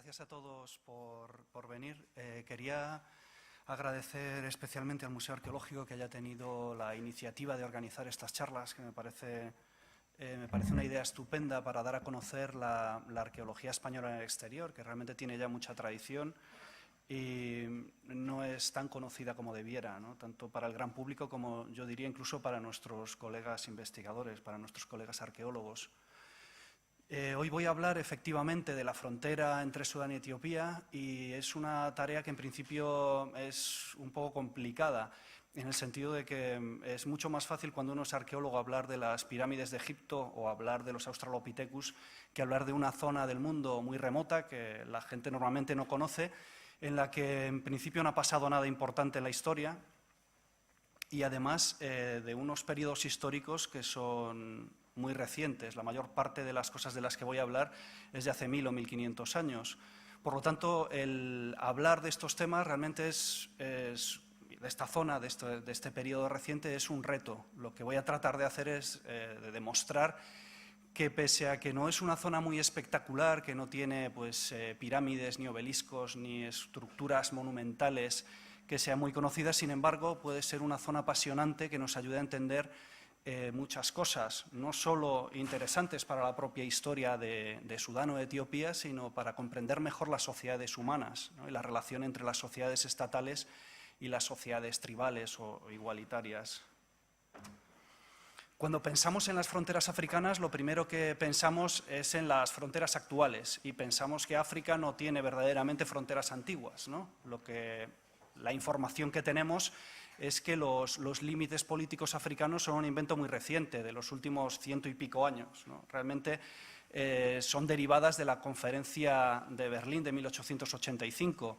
Gracias a todos por venir. Quería agradecer especialmente al Museo Arqueológico que haya tenido la iniciativa de organizar estas charlas, que me parece una idea estupenda para dar a conocer la arqueología española en el exterior, que realmente tiene ya mucha tradición y no es tan conocida como debiera, ¿no? Tanto para el gran público como, yo diría, incluso para nuestros colegas investigadores, para nuestros colegas arqueólogos. Hoy voy a hablar efectivamente de la frontera entre Sudán y Etiopía y es una tarea que en principio es un poco complicada, en el sentido de que es mucho más fácil cuando uno es arqueólogo hablar de las pirámides de Egipto o hablar de los Australopithecus que hablar de una zona del mundo muy remota que la gente normalmente no conoce, en la que en principio no ha pasado nada importante en la historia y además de unos periodos históricos que son muy recientes. La mayor parte de las cosas de las que voy a hablar es de hace 1000 o 1500 años. Por lo tanto, el hablar de estos temas realmente de esta zona, de este periodo reciente, es un reto. Lo que voy a tratar de hacer es de demostrar que pese a que no es una zona muy espectacular, que no tiene pirámides, ni obeliscos, ni estructuras monumentales que sean muy conocidas, sin embargo, puede ser una zona apasionante que nos ayude a entender muchas cosas, no solo interesantes para la propia historia de Sudán o de Etiopía, sino para comprender mejor las sociedades humanas, ¿no? Y la relación entre las sociedades estatales y las sociedades tribales o igualitarias. Cuando pensamos en las fronteras africanas, lo primero que pensamos es en las fronteras actuales y pensamos que África no tiene verdaderamente fronteras antiguas, ¿no? La información que tenemos es que los límites políticos africanos son un invento muy reciente, de los últimos 100 y pico años, ¿no? Realmente son derivadas de la Conferencia de Berlín de 1885.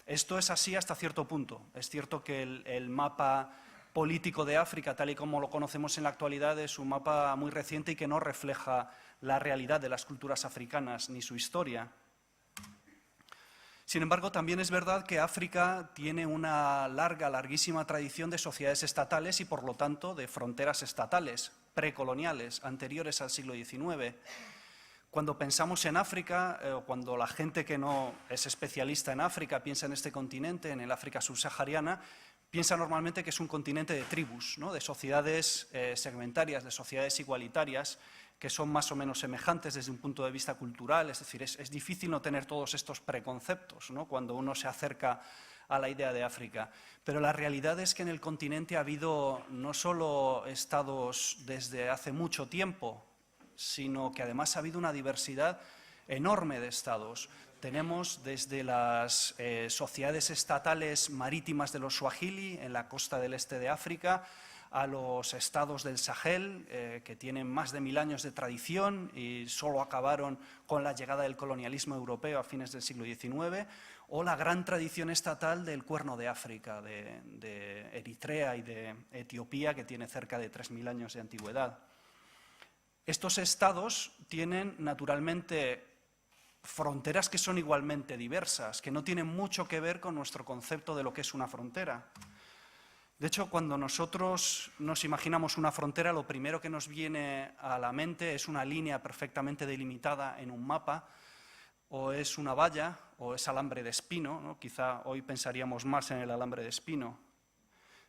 Esto es así hasta cierto punto. Es cierto que el mapa político de África, tal y como lo conocemos en la actualidad, es un mapa muy reciente y que no refleja la realidad de las culturas africanas ni su historia. Sin embargo, también es verdad que África tiene una larguísima tradición de sociedades estatales y, por lo tanto, de fronteras estatales, precoloniales, anteriores al siglo XIX. Cuando pensamos en África, o cuando la gente que no es especialista en África piensa en este continente, en el África subsahariana, piensa normalmente que es un continente de tribus, ¿no? De sociedades segmentarias, de sociedades igualitarias, que son más o menos semejantes desde un punto de vista cultural, es decir, es difícil no tener todos estos preconceptos, ¿no? Cuando uno se acerca a la idea de África. Pero la realidad es que en el continente ha habido no solo estados desde hace mucho tiempo, sino que además ha habido una diversidad enorme de estados. Tenemos desde las sociedades estatales marítimas de los Swahili, en la costa del este de África, a los estados del Sahel, que tienen más de 1000 años de tradición y solo acabaron con la llegada del colonialismo europeo a fines del siglo XIX, o la gran tradición estatal del Cuerno de África, de Eritrea y de Etiopía, que tiene cerca de 3000 años de antigüedad. Estos estados tienen, naturalmente, fronteras que son igualmente diversas, que no tienen mucho que ver con nuestro concepto de lo que es una frontera. De hecho, cuando nosotros nos imaginamos una frontera, lo primero que nos viene a la mente es una línea perfectamente delimitada en un mapa, o es una valla, o es alambre de espino, ¿no? Quizá hoy pensaríamos más en el alambre de espino.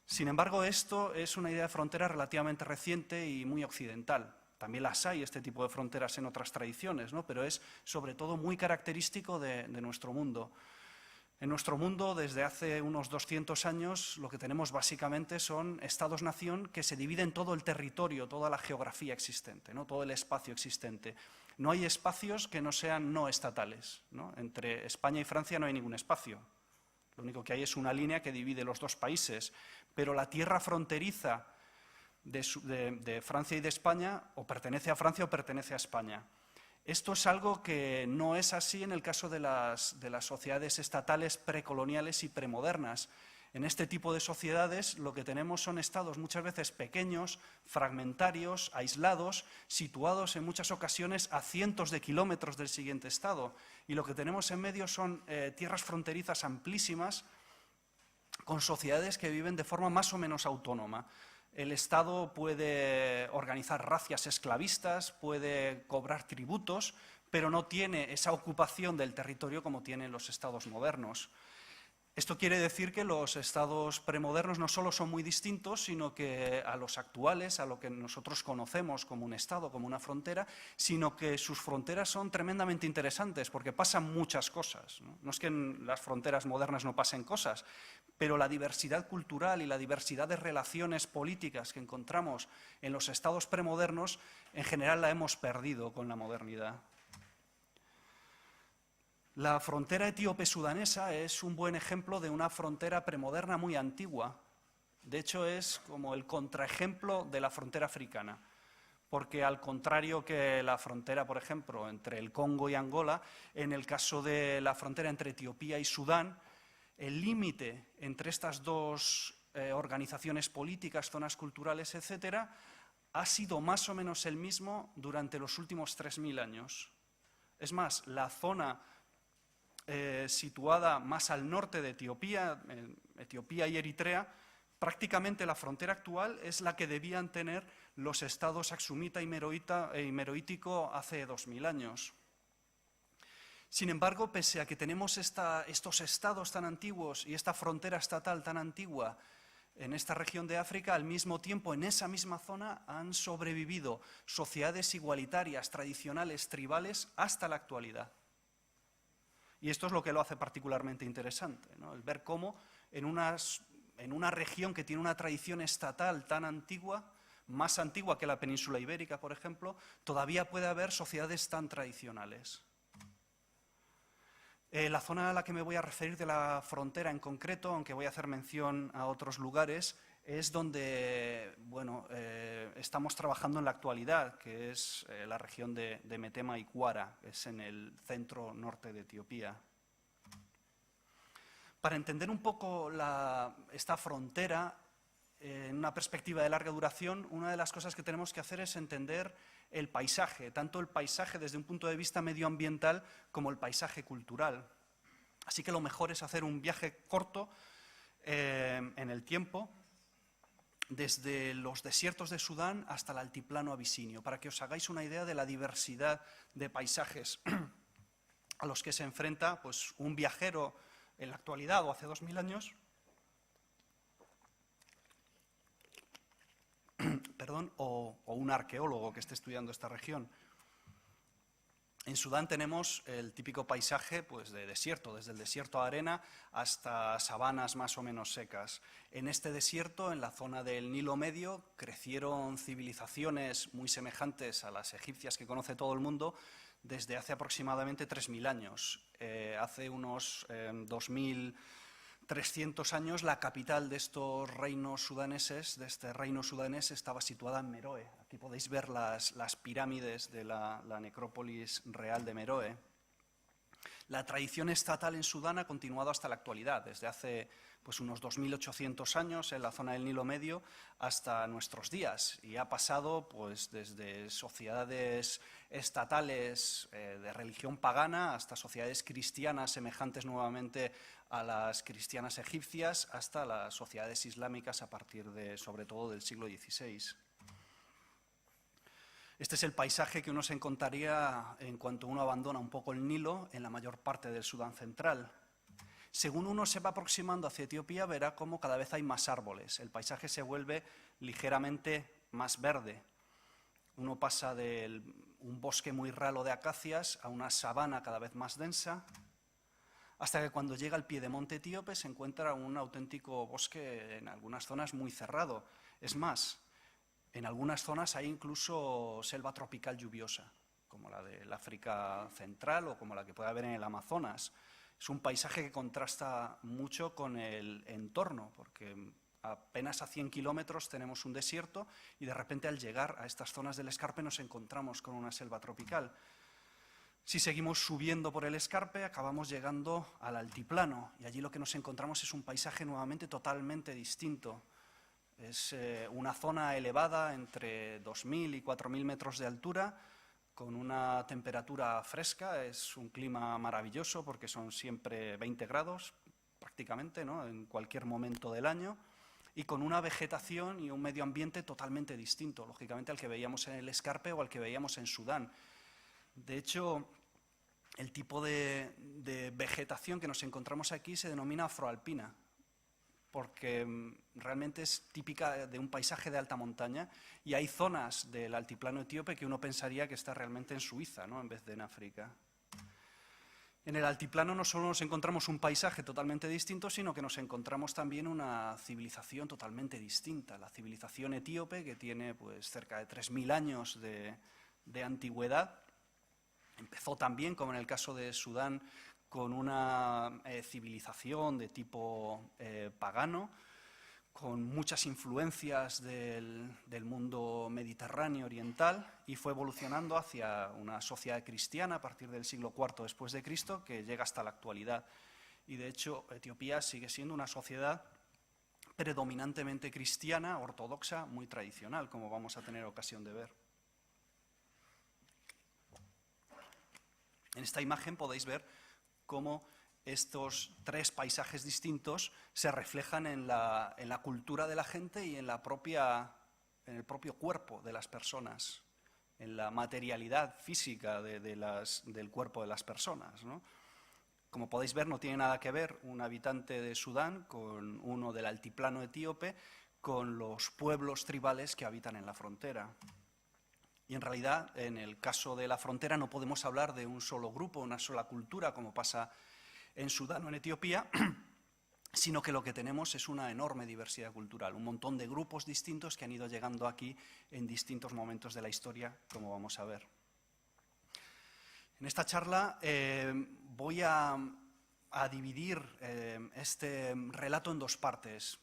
Sin embargo, esto es una idea de frontera relativamente reciente y muy occidental. También las hay, este tipo de fronteras, en otras tradiciones, ¿no? Pero es sobre todo muy característico de nuestro mundo. En nuestro mundo, desde hace unos 200 años, lo que tenemos básicamente son estados-nación que se dividen todo el territorio, toda la geografía existente, ¿no? Todo el espacio existente. No hay espacios que no sean no estatales, ¿no? Entre España y Francia no hay ningún espacio. Lo único que hay es una línea que divide los dos países. Pero la tierra fronteriza de Francia y de España o pertenece a Francia o pertenece a España. Esto es algo que no es así en el caso de las sociedades estatales precoloniales y premodernas. En este tipo de sociedades lo que tenemos son estados muchas veces pequeños, fragmentarios, aislados, situados en muchas ocasiones a cientos de kilómetros del siguiente estado. Y lo que tenemos en medio son tierras fronterizas amplísimas con sociedades que viven de forma más o menos autónoma. El Estado puede organizar razias esclavistas, puede cobrar tributos, pero no tiene esa ocupación del territorio como tienen los estados modernos. Esto quiere decir que los estados premodernos no solo son muy distintos, sino que a los actuales, a lo que nosotros conocemos como un estado, como una frontera, sino que sus fronteras son tremendamente interesantes porque pasan muchas cosas. No es que en las fronteras modernas no pasen cosas, pero la diversidad cultural y la diversidad de relaciones políticas que encontramos en los estados premodernos, en general la hemos perdido con la modernidad. La frontera etíope-sudanesa es un buen ejemplo de una frontera premoderna muy antigua. De hecho, es como el contraejemplo de la frontera africana, porque al contrario que la frontera, por ejemplo, entre el Congo y Angola, en el caso de la frontera entre Etiopía y Sudán, el límite entre estas dos organizaciones políticas, zonas culturales, etcétera, ha sido más o menos el mismo durante los últimos 3000 años. Es más, la zona situada más al norte de Etiopía, Etiopía y Eritrea, prácticamente la frontera actual es la que debían tener los estados Aksumita y Meroítico hace 2000 años. Sin embargo, pese a que tenemos estos estados tan antiguos y esta frontera estatal tan antigua en esta región de África, al mismo tiempo, en esa misma zona, han sobrevivido sociedades igualitarias, tradicionales, tribales, hasta la actualidad. Y esto es lo que lo hace particularmente interesante, ¿no? El ver cómo en una región que tiene una tradición estatal tan antigua, más antigua que la península ibérica, por ejemplo, todavía puede haber sociedades tan tradicionales. La zona a la que me voy a referir de la frontera en concreto, aunque voy a hacer mención a otros lugares, es donde estamos trabajando en la actualidad, que es la región de Metema y Cuara, que es en el centro norte de Etiopía. Para entender un poco esta frontera en una perspectiva de larga duración, una de las cosas que tenemos que hacer es entender el paisaje, tanto el paisaje desde un punto de vista medioambiental como el paisaje cultural. Así que lo mejor es hacer un viaje corto en el tiempo, desde los desiertos de Sudán hasta el altiplano abisinio, para que os hagáis una idea de la diversidad de paisajes a los que se enfrenta pues, un viajero en la actualidad o hace 2000 años, o un arqueólogo que esté estudiando esta región. En Sudán tenemos el típico paisaje pues, de desierto, desde el desierto a arena hasta sabanas más o menos secas. En este desierto, en la zona del Nilo Medio, crecieron civilizaciones muy semejantes a las egipcias que conoce todo el mundo desde hace aproximadamente 3000 años. Hace unos 2300 años, la capital de estos reinos sudaneses, de este reino sudanés, estaba situada en Meroe. Aquí podéis ver las pirámides de la necrópolis real de Meroe. La tradición estatal en Sudán ha continuado hasta la actualidad, desde hace pues, unos 2800 años en la zona del Nilo Medio hasta nuestros días, y ha pasado pues, desde sociedades estatales de religión pagana hasta sociedades cristianas semejantes nuevamente a las cristianas egipcias, hasta las sociedades islámicas a partir de, sobre todo, del siglo XVI. Este es el paisaje que uno se encontraría en cuanto uno abandona un poco el Nilo en la mayor parte del Sudán central. Según uno se va aproximando hacia Etiopía, verá cómo cada vez hay más árboles. El paisaje se vuelve ligeramente más verde. Uno pasa de un bosque muy ralo de acacias a una sabana cada vez más densa, hasta que cuando llega al piedemonte etíope se encuentra un auténtico bosque en algunas zonas muy cerrado. Es más, en algunas zonas hay incluso selva tropical lluviosa, como la del África Central o como la que puede haber en el Amazonas. Es un paisaje que contrasta mucho con el entorno, porque apenas a 100 kilómetros tenemos un desierto y de repente al llegar a estas zonas del escarpe nos encontramos con una selva tropical. Si seguimos subiendo por el escarpe acabamos llegando al altiplano y allí lo que nos encontramos es un paisaje nuevamente totalmente distinto. Es una zona elevada entre 2000 y 4000 metros de altura, con una temperatura fresca. Es un clima maravilloso porque son siempre 20 grados prácticamente, ¿no?, en cualquier momento del año, y con una vegetación y un medio ambiente totalmente distinto, lógicamente, al que veíamos en el escarpe o al que veíamos en Sudán. De hecho, El tipo de vegetación que nos encontramos aquí se denomina afroalpina, porque realmente es típica de un paisaje de alta montaña, y hay zonas del altiplano etíope que uno pensaría que está realmente en Suiza, ¿no?, en vez de en África. En el altiplano no solo nos encontramos un paisaje totalmente distinto, sino que nos encontramos también una civilización totalmente distinta. La civilización etíope, que tiene pues cerca de 3000 años de antigüedad, empezó también, como en el caso de Sudán, con una civilización de tipo pagano, con muchas influencias del mundo mediterráneo oriental, y fue evolucionando hacia una sociedad cristiana a partir del siglo IV después de Cristo, que llega hasta la actualidad. Y de hecho, Etiopía sigue siendo una sociedad predominantemente cristiana, ortodoxa, muy tradicional, como vamos a tener ocasión de ver. En esta imagen podéis ver cómo estos tres paisajes distintos se reflejan en la cultura de la gente y en el propio cuerpo de las personas, en la materialidad física del cuerpo de las personas, ¿no? Como podéis ver, no tiene nada que ver un habitante de Sudán con uno del altiplano etíope, con los pueblos tribales que habitan en la frontera. Y en realidad, en el caso de la frontera, no podemos hablar de un solo grupo, una sola cultura, como pasa en Sudán o en Etiopía, sino que lo que tenemos es una enorme diversidad cultural, un montón de grupos distintos que han ido llegando aquí en distintos momentos de la historia, como vamos a ver. En esta charla voy a dividir este relato en dos partes.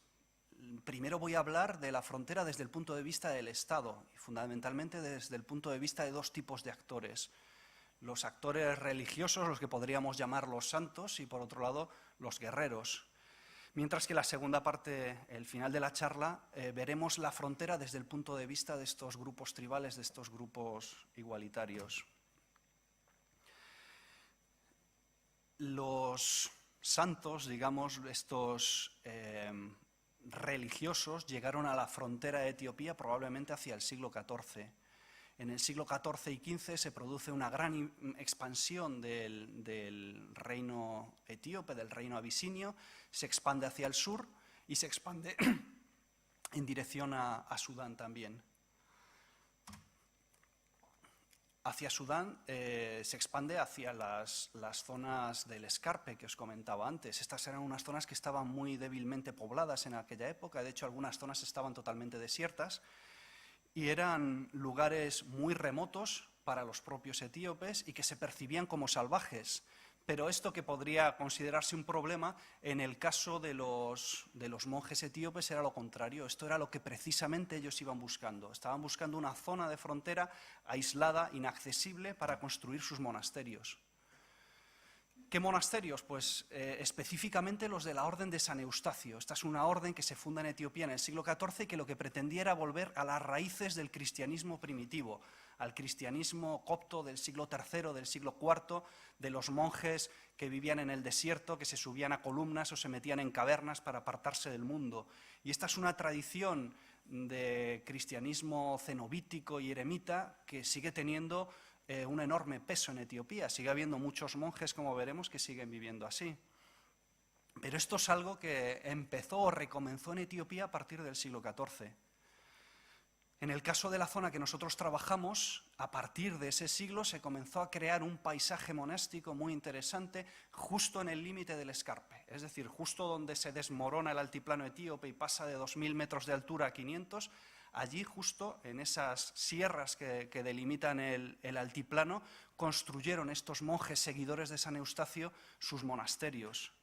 Primero voy a hablar de la frontera desde el punto de vista del Estado, y fundamentalmente desde el punto de vista de dos tipos de actores. Los actores religiosos, los que podríamos llamar los santos, y por otro lado, los guerreros. Mientras que la segunda parte, el final de la charla, veremos la frontera desde el punto de vista de estos grupos tribales, de estos grupos igualitarios. Los santos, digamos, estos religiosos, llegaron a la frontera de Etiopía probablemente hacia el siglo XIV. En el siglo XIV y XV se produce una gran expansión del reino etíope, del reino abisinio, se expande hacia el sur y se expande en dirección a Sudán también. Hacia Sudán se expande hacia las zonas del escarpe que os comentaba antes. Estas eran unas zonas que estaban muy débilmente pobladas en aquella época, de hecho algunas zonas estaban totalmente desiertas, y eran lugares muy remotos para los propios etíopes y que se percibían como salvajes. Pero esto, que podría considerarse un problema, en el caso de los monjes etíopes era lo contrario. Esto era lo que precisamente ellos iban buscando. Estaban buscando una zona de frontera aislada, inaccesible, para construir sus monasterios. ¿Qué monasterios? Pues específicamente los de la Orden de San Eustacio. Esta es una orden que se funda en Etiopía en el siglo XIV y que lo que pretendía era volver a las raíces del cristianismo primitivo, al cristianismo copto del siglo III, del siglo IV, de los monjes que vivían en el desierto, que se subían a columnas o se metían en cavernas para apartarse del mundo. Y esta es una tradición de cristianismo cenobítico y eremita que sigue teniendo un enorme peso en Etiopía. Sigue habiendo muchos monjes, como veremos, que siguen viviendo así. Pero esto es algo que empezó o recomenzó en Etiopía a partir del siglo XIV. En el caso de la zona que nosotros trabajamos, a partir de ese siglo se comenzó a crear un paisaje monástico muy interesante justo en el límite del escarpe, es decir, justo donde se desmorona el altiplano etíope y pasa de 2000 metros de altura a 500, allí justo en esas sierras que delimitan el altiplano, construyeron estos monjes seguidores de San Eustacio sus monasterios.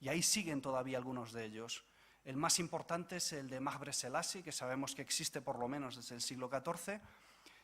Y ahí siguen todavía algunos de ellos. El más importante es el de Mabre Selassie, que sabemos que existe por lo menos desde el siglo XIV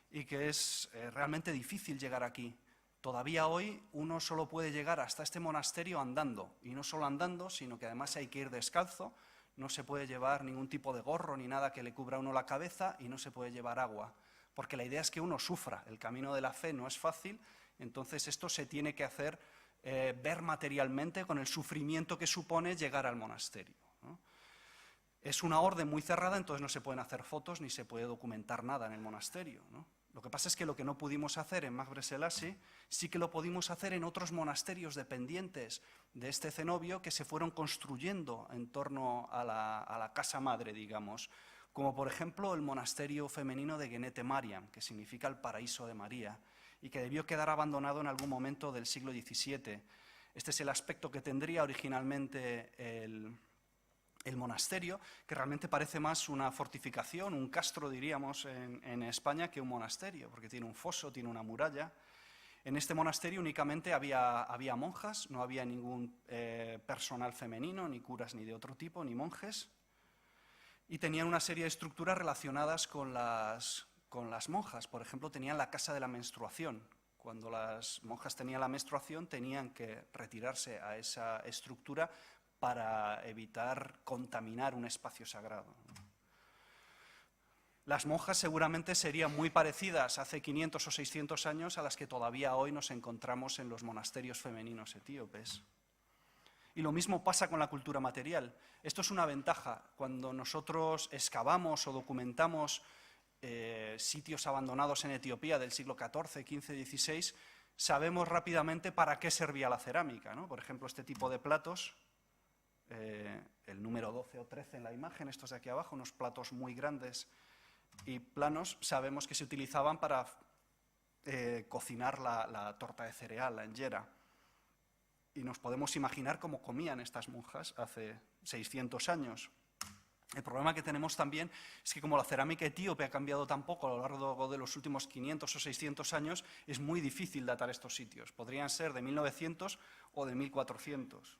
y que es realmente difícil llegar aquí. Todavía hoy uno solo puede llegar hasta este monasterio andando, y no solo andando, sino que además hay que ir descalzo, no se puede llevar ningún tipo de gorro ni nada que le cubra a uno la cabeza, y no se puede llevar agua, porque la idea es que uno sufra. El camino de la fe no es fácil, entonces esto se tiene que hacer ver materialmente con el sufrimiento que supone llegar al monasterio, ¿no? Es una orden muy cerrada, entonces no se pueden hacer fotos ni se puede documentar nada en el monasterio, ¿no? Lo que pasa es que lo que no pudimos hacer en Maghreb Selassie sí que lo pudimos hacer en otros monasterios dependientes de este cenobio que se fueron construyendo en torno a la casa madre, digamos, como por ejemplo el monasterio femenino de Genete Mariam, que significa el paraíso de María, y que debió quedar abandonado en algún momento del siglo XVII. Este es el aspecto que tendría originalmente el monasterio, que realmente parece más una fortificación, un castro, diríamos, en España, que un monasterio, porque tiene un foso, tiene una muralla. En este monasterio únicamente había monjas, no había ningún personal femenino, ni curas ni de otro tipo, ni monjes, y tenían una serie de estructuras relacionadas con las monjas. Por ejemplo, tenían la casa de la menstruación. Cuando las monjas tenían la menstruación, tenían que retirarse a esa estructura para evitar contaminar un espacio sagrado. Las monjas seguramente serían muy parecidas hace 500 o 600 años a las que todavía hoy nos encontramos en los monasterios femeninos etíopes. Y lo mismo pasa con la cultura material. Esto es una ventaja. Cuando nosotros excavamos o documentamos sitios abandonados en Etiopía del siglo XIV, XV, XVI, sabemos rápidamente para qué servía la cerámica, ¿no? Por ejemplo, este tipo de platos, el número 12 o 13 en la imagen, estos de aquí abajo, unos platos muy grandes y planos, sabemos que se utilizaban para cocinar la torta de cereal, la injera. Y nos podemos imaginar cómo comían estas monjas hace 600 años. El problema que tenemos también es que como la cerámica etíope ha cambiado tan poco a lo largo de los últimos 500 o 600 años, es muy difícil datar estos sitios. Podrían ser de 1900 o de 1400.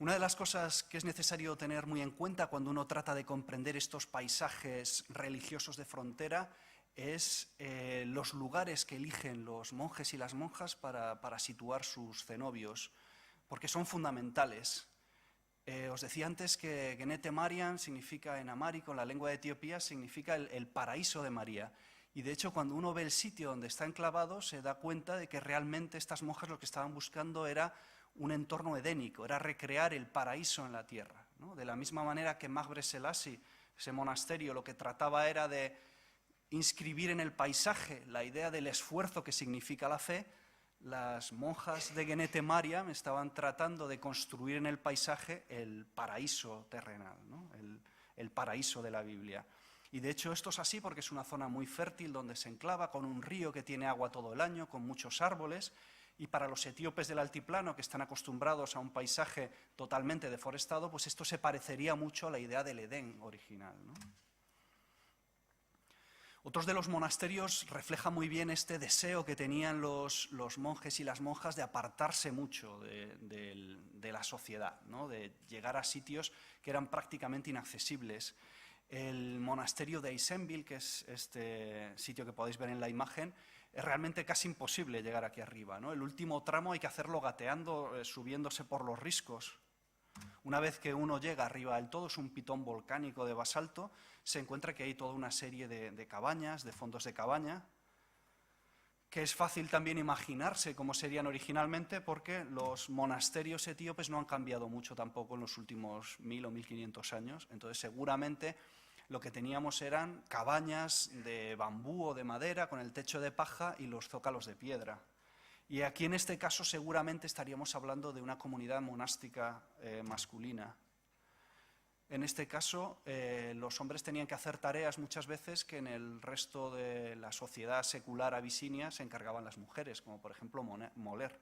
Una de las cosas que es necesario tener muy en cuenta cuando uno trata de comprender estos paisajes religiosos de frontera es los lugares que eligen los monjes y las monjas para situar sus cenobios, porque son fundamentales. Os decía antes que Genete Mariam significa en amárico, en la lengua de Etiopía, significa el paraíso de María. Y de hecho, cuando uno ve el sitio donde está enclavado, se da cuenta de que realmente estas monjas lo que estaban buscando era un entorno edénico, era recrear el paraíso en la tierra, ¿no? De la misma manera que Maghreb Selassie, ese monasterio, lo que trataba era de inscribir en el paisaje la idea del esfuerzo que significa la fe, las monjas de Genete Mariam estaban tratando de construir en el paisaje el paraíso terrenal, ¿no? el paraíso de la Biblia. Y de hecho esto es así porque es una zona muy fértil donde se enclava, con un río que tiene agua todo el año, con muchos árboles, y para los etíopes del altiplano, que están acostumbrados a un paisaje totalmente deforestado, pues esto se parecería mucho a la idea del Edén original, ¿no? Otros de los monasterios reflejan muy bien este deseo que tenían los monjes y las monjas de apartarse mucho de la sociedad, ¿no? De llegar a sitios que eran prácticamente inaccesibles. El monasterio de Eisenville, que es este sitio que podéis ver en la imagen, es realmente casi imposible llegar aquí arriba, ¿no? El último tramo hay que hacerlo gateando, subiéndose por los riscos. Una vez que uno llega arriba del todo, es un pitón volcánico de basalto, se encuentra que hay toda una serie de cabañas, de fondos de cabaña, que es fácil también imaginarse cómo serían originalmente, porque los monasterios etíopes no han cambiado mucho tampoco en los últimos 1000 o 1500 años, entonces seguramente lo que teníamos eran cabañas de bambú o de madera con el techo de paja y los zócalos de piedra. Y aquí en este caso seguramente estaríamos hablando de una comunidad monástica masculina. En este caso los hombres tenían que hacer tareas muchas veces que en el resto de la sociedad secular abisinia se encargaban las mujeres, como por ejemplo moler.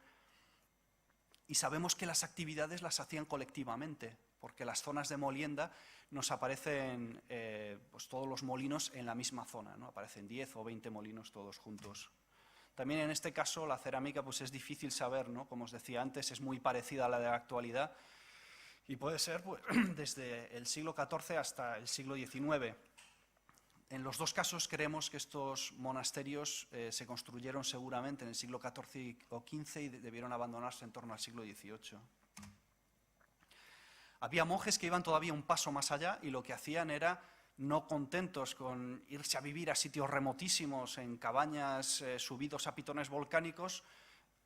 Y sabemos que las actividades las hacían colectivamente, porque las zonas de molienda nos aparecen pues todos los molinos en la misma zona, ¿no? Aparecen 10 o 20 molinos todos juntos. También en este caso la cerámica pues es difícil saber, ¿no? Como os decía antes, es muy parecida a la de la actualidad y puede ser pues, desde el siglo XIV hasta el siglo XIX. En los dos casos creemos que estos monasterios se construyeron seguramente en el siglo XIV o XV y debieron abandonarse en torno al siglo XVIII. Había monjes que iban todavía un paso más allá y lo que hacían era, no contentos con irse a vivir a sitios remotísimos, en cabañas subidos a pitones volcánicos,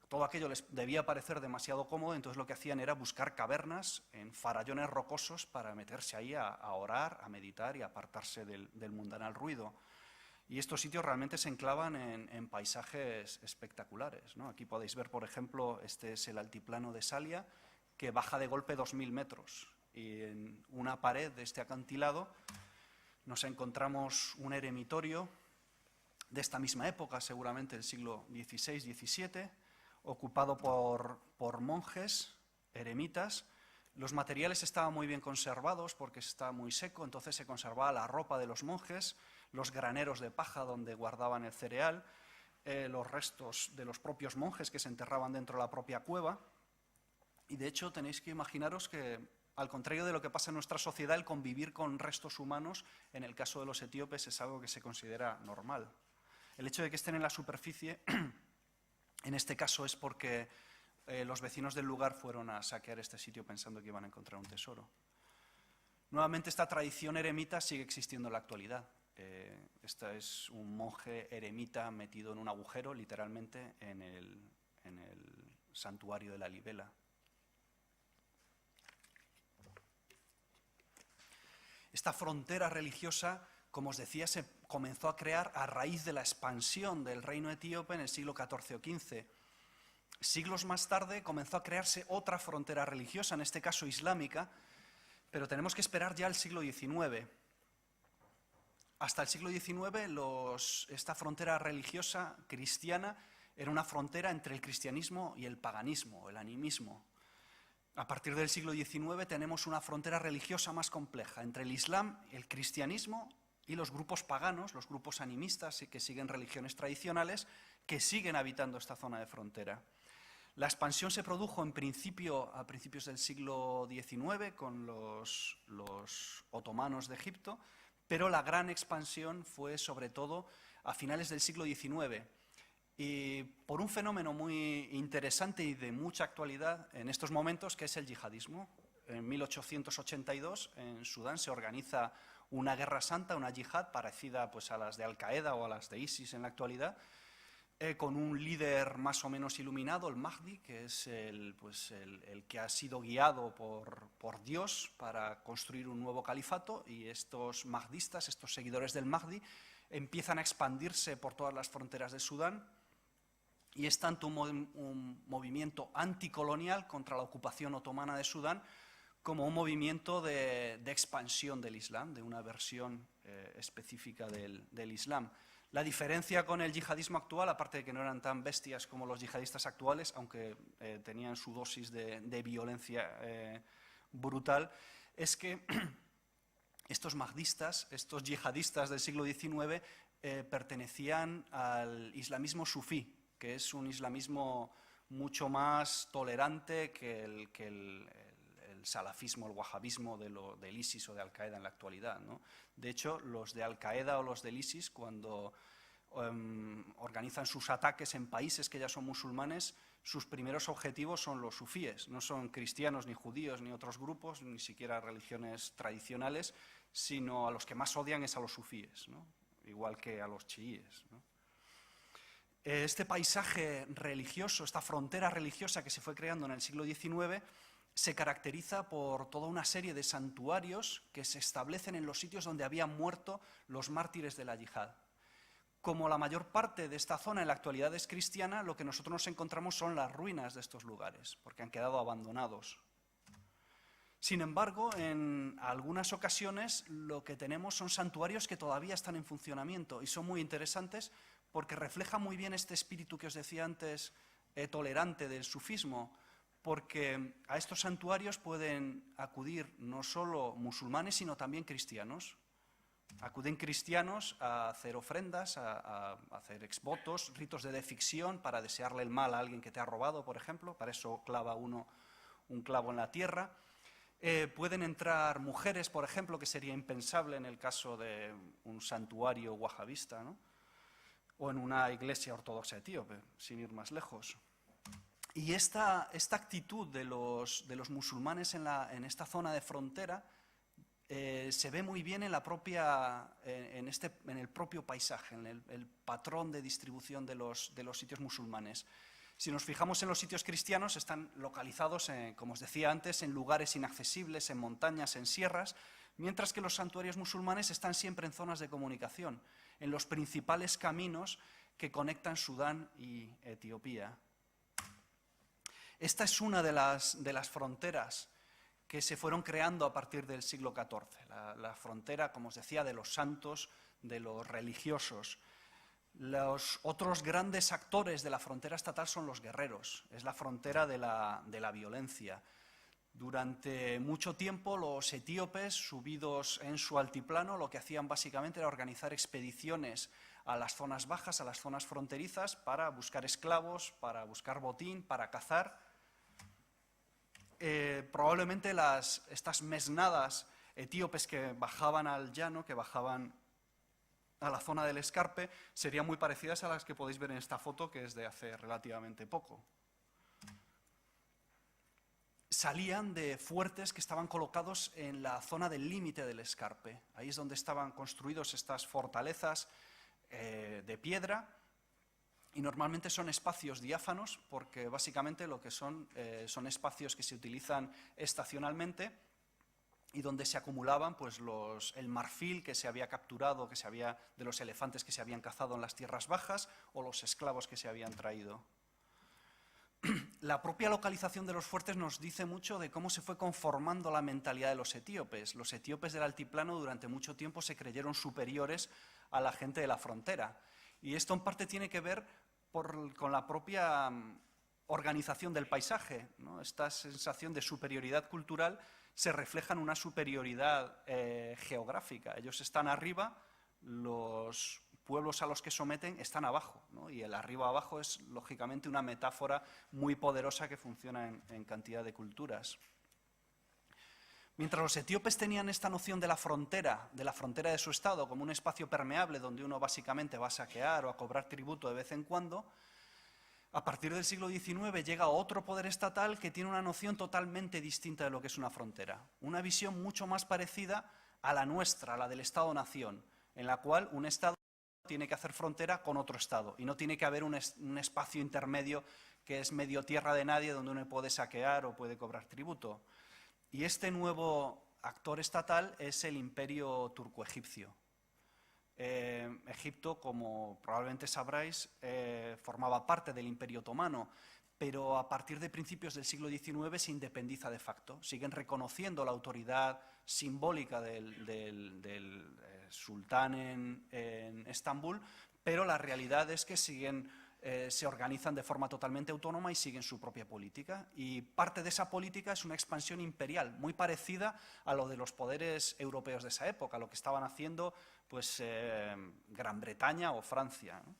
todo aquello les debía parecer demasiado cómodo, entonces lo que hacían era buscar cavernas en farallones rocosos para meterse ahí a orar, a meditar y a apartarse del mundanal ruido. Y estos sitios realmente se enclavan en paisajes espectaculares, ¿no? Aquí podéis ver, por ejemplo, este es el altiplano de Salia, que baja de golpe 2000 metros. Y en una pared de este acantilado nos encontramos un eremitorio de esta misma época, seguramente del siglo XVI-XVII, ocupado por monjes, eremitas. Los materiales estaban muy bien conservados porque estaba muy seco, entonces se conservaba la ropa de los monjes, los graneros de paja donde guardaban el cereal, los restos de los propios monjes que se enterraban dentro de la propia cueva. Y de hecho tenéis que imaginaros que, al contrario de lo que pasa en nuestra sociedad, el convivir con restos humanos, en el caso de los etíopes, es algo que se considera normal. El hecho de que estén en la superficie, en este caso, es porque los vecinos del lugar fueron a saquear este sitio pensando que iban a encontrar un tesoro. Nuevamente, esta tradición eremita sigue existiendo en la actualidad. Este es un monje eremita metido en un agujero, literalmente, en el santuario de la Libela. Esta frontera religiosa, como os decía, se comenzó a crear a raíz de la expansión del reino etíope en el siglo XIV o XV. Siglos más tarde comenzó a crearse otra frontera religiosa, en este caso islámica, pero tenemos que esperar ya al siglo XIX. Hasta el siglo XIX esta frontera religiosa cristiana era una frontera entre el cristianismo y el paganismo, el animismo. A partir del siglo XIX tenemos una frontera religiosa más compleja entre el Islam, el cristianismo y los grupos paganos, los grupos animistas que siguen religiones tradicionales, que siguen habitando esta zona de frontera. La expansión se produjo a principios del siglo XIX con los otomanos de Egipto, pero la gran expansión fue sobre todo a finales del siglo XIX. Y por un fenómeno muy interesante y de mucha actualidad en estos momentos, que es el yihadismo. En 1882 en Sudán se organiza una guerra santa, una yihad, parecida pues, a las de Al-Qaeda o a las de ISIS en la actualidad, con un líder más o menos iluminado, el Mahdi, que es el que ha sido guiado por Dios para construir un nuevo califato, y estos mahdistas, estos seguidores del Mahdi, empiezan a expandirse por todas las fronteras de Sudán. Y es tanto un movimiento anticolonial contra la ocupación otomana de Sudán como un movimiento de expansión del Islam, de una versión específica del Islam. La diferencia con el yihadismo actual, aparte de que no eran tan bestias como los yihadistas actuales, aunque tenían su dosis de violencia brutal, es que estos mahdistas, estos yihadistas del siglo XIX, pertenecían al islamismo sufí, que es un islamismo mucho más tolerante que el salafismo, el wahabismo del ISIS o de Al-Qaeda en la actualidad, ¿no? De hecho, los de Al-Qaeda o los del ISIS, cuando organizan sus ataques en países que ya son musulmanes, sus primeros objetivos son los sufíes, no son cristianos, ni judíos, ni otros grupos, ni siquiera religiones tradicionales, sino a los que más odian es a los sufíes, ¿no? Igual que a los chiíes, ¿no? Este paisaje religioso, esta frontera religiosa que se fue creando en el siglo XIX, se caracteriza por toda una serie de santuarios que se establecen en los sitios donde habían muerto los mártires de la yihad. Como la mayor parte de esta zona en la actualidad es cristiana, lo que nosotros nos encontramos son las ruinas de estos lugares, porque han quedado abandonados. Sin embargo, en algunas ocasiones lo que tenemos son santuarios que todavía están en funcionamiento y son muy interesantes porque reflejan muy bien este espíritu que os decía antes, tolerante del sufismo, porque a estos santuarios pueden acudir no solo musulmanes, sino también cristianos. Acuden cristianos a hacer ofrendas, a hacer exvotos, ritos de deficción para desearle el mal a alguien que te ha robado, por ejemplo, para eso clava uno un clavo en la tierra. Pueden entrar mujeres, por ejemplo, que sería impensable en el caso de un santuario wahabista, ¿no? O en una iglesia ortodoxa etíope, sin ir más lejos. Y esta actitud de los musulmanes en esta zona de frontera se ve muy bien en el propio paisaje, en el patrón de distribución de los sitios musulmanes. Si nos fijamos en los sitios cristianos, están localizados, como os decía antes, en lugares inaccesibles, en montañas, en sierras, mientras que los santuarios musulmanes están siempre en zonas de comunicación, en los principales caminos que conectan Sudán y Etiopía. Esta es una de las fronteras que se fueron creando a partir del siglo XIV, la frontera, como os decía, de los santos, de los religiosos. Los otros grandes actores de la frontera estatal son los guerreros, es la frontera de la violencia. Durante mucho tiempo los etíopes, subidos en su altiplano, lo que hacían básicamente era organizar expediciones a las zonas bajas, a las zonas fronterizas, para buscar esclavos, para buscar botín, para cazar. Probablemente estas mesnadas etíopes que bajaban al llano, que bajaban a la zona del escarpe, serían muy parecidas a las que podéis ver en esta foto, que es de hace relativamente poco. Salían de fuertes que estaban colocados en la zona del límite del escarpe. Ahí es donde estaban construidos estas fortalezas de piedra, y normalmente son espacios diáfanos, porque básicamente lo que son espacios que se utilizan estacionalmente y donde se acumulaban pues, el marfil que se había capturado, de los elefantes que se habían cazado en las tierras bajas, o los esclavos que se habían traído. La propia localización de los fuertes nos dice mucho de cómo se fue conformando la mentalidad de los etíopes. Los etíopes del altiplano durante mucho tiempo se creyeron superiores a la gente de la frontera. Y esto en parte tiene que ver con la propia organización del paisaje, ¿no? Esta sensación de superioridad cultural se refleja en una superioridad geográfica. Ellos están arriba, los pueblos a los que someten están abajo, ¿no? Y el arriba-abajo es, lógicamente, una metáfora muy poderosa que funciona en cantidad de culturas. Mientras los etíopes tenían esta noción de la frontera de su estado como un espacio permeable donde uno básicamente va a saquear o a cobrar tributo de vez en cuando, a partir del siglo XIX llega otro poder estatal que tiene una noción totalmente distinta de lo que es una frontera, una visión mucho más parecida a la nuestra, a la del Estado-nación, en la cual un Estado tiene que hacer frontera con otro Estado y no tiene que haber un espacio intermedio que es medio tierra de nadie donde uno puede saquear o puede cobrar tributo. Y este nuevo actor estatal es el imperio turco-egipcio. Egipto, como probablemente sabráis, formaba parte del Imperio Otomano, pero a partir de principios del siglo XIX se independiza de facto. Siguen reconociendo la autoridad simbólica del sultán en Estambul, pero la realidad es que se organizan de forma totalmente autónoma y siguen su propia política. Y parte de esa política es una expansión imperial, muy parecida a lo de los poderes europeos de esa época, lo que estaban haciendo pues, Gran Bretaña o Francia, ¿no?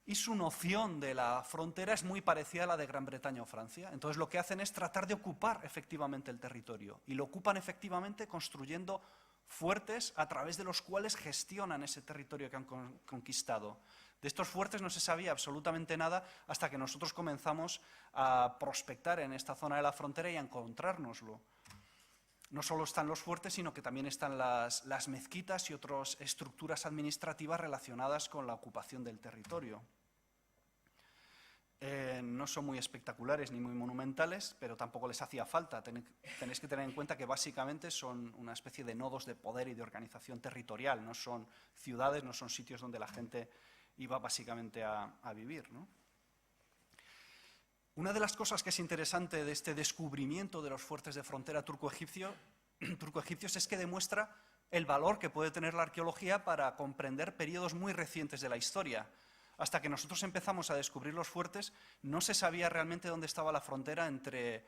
Y su noción de la frontera es muy parecida a la de Gran Bretaña o Francia. Entonces lo que hacen es tratar de ocupar efectivamente el territorio. Y lo ocupan efectivamente construyendo fuertes a través de los cuales gestionan ese territorio que han conquistado. De estos fuertes no se sabía absolutamente nada hasta que nosotros comenzamos a prospectar en esta zona de la frontera y a encontrárnoslo. No solo están los fuertes, sino que también están las mezquitas y otras estructuras administrativas relacionadas con la ocupación del territorio. No son muy espectaculares ni muy monumentales, pero tampoco les hacía falta. Tenéis que tener en cuenta que básicamente son una especie de nodos de poder y de organización territorial, no son ciudades, no son sitios donde la gente iba básicamente a vivir, ¿no? Una de las cosas que es interesante de este descubrimiento de los fuertes de frontera turco-egipcios es que demuestra el valor que puede tener la arqueología para comprender periodos muy recientes de la historia. Hasta que nosotros empezamos a descubrir los fuertes, no se sabía realmente dónde estaba la frontera entre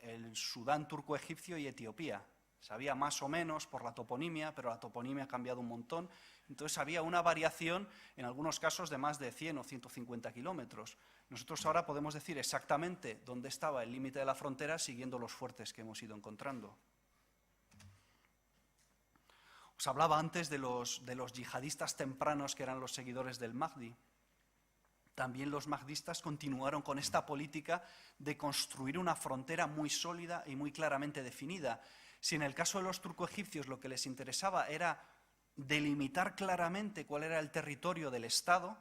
el Sudán turco-egipcio y Etiopía. Sabía más o menos por la toponimia, pero la toponimia ha cambiado un montón. Entonces había una variación, en algunos casos, de más de 100 o 150 kilómetros. Nosotros ahora podemos decir exactamente dónde estaba el límite de la frontera siguiendo los fuertes que hemos ido encontrando. Os hablaba antes de los yihadistas tempranos que eran los seguidores del Mahdi. También los mahdistas continuaron con esta política de construir una frontera muy sólida y muy claramente definida. Si en el caso de los turco-egipcios lo que les interesaba era delimitar claramente cuál era el territorio del Estado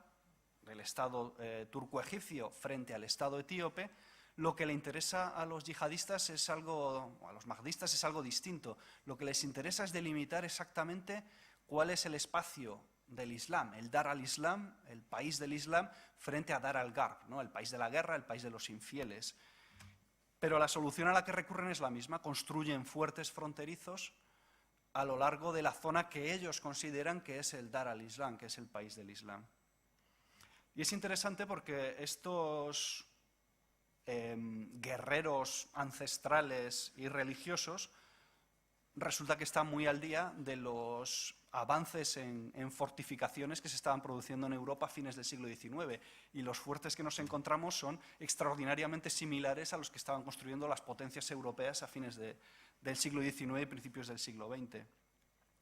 turco-egipcio frente al Estado etíope, lo que le interesa a los yihadistas a los mahdistas es algo distinto. Lo que les interesa es delimitar exactamente ¿Cuál es el espacio del Islam? El Dar al-Islam, el país del Islam, frente a Dar al-Garb, ¿no? El país de la guerra, el país de los infieles. Pero la solución a la que recurren es la misma: construyen fuertes fronterizos a lo largo de la zona que ellos consideran que es el Dar al-Islam, que es el país del Islam. Y es interesante porque estos guerreros ancestrales y religiosos resulta que están muy al día de los avances en fortificaciones que se estaban produciendo en Europa a fines del siglo XIX, y los fuertes que nos encontramos son extraordinariamente similares a los que estaban construyendo las potencias europeas a fines del siglo XIX y principios del siglo XX.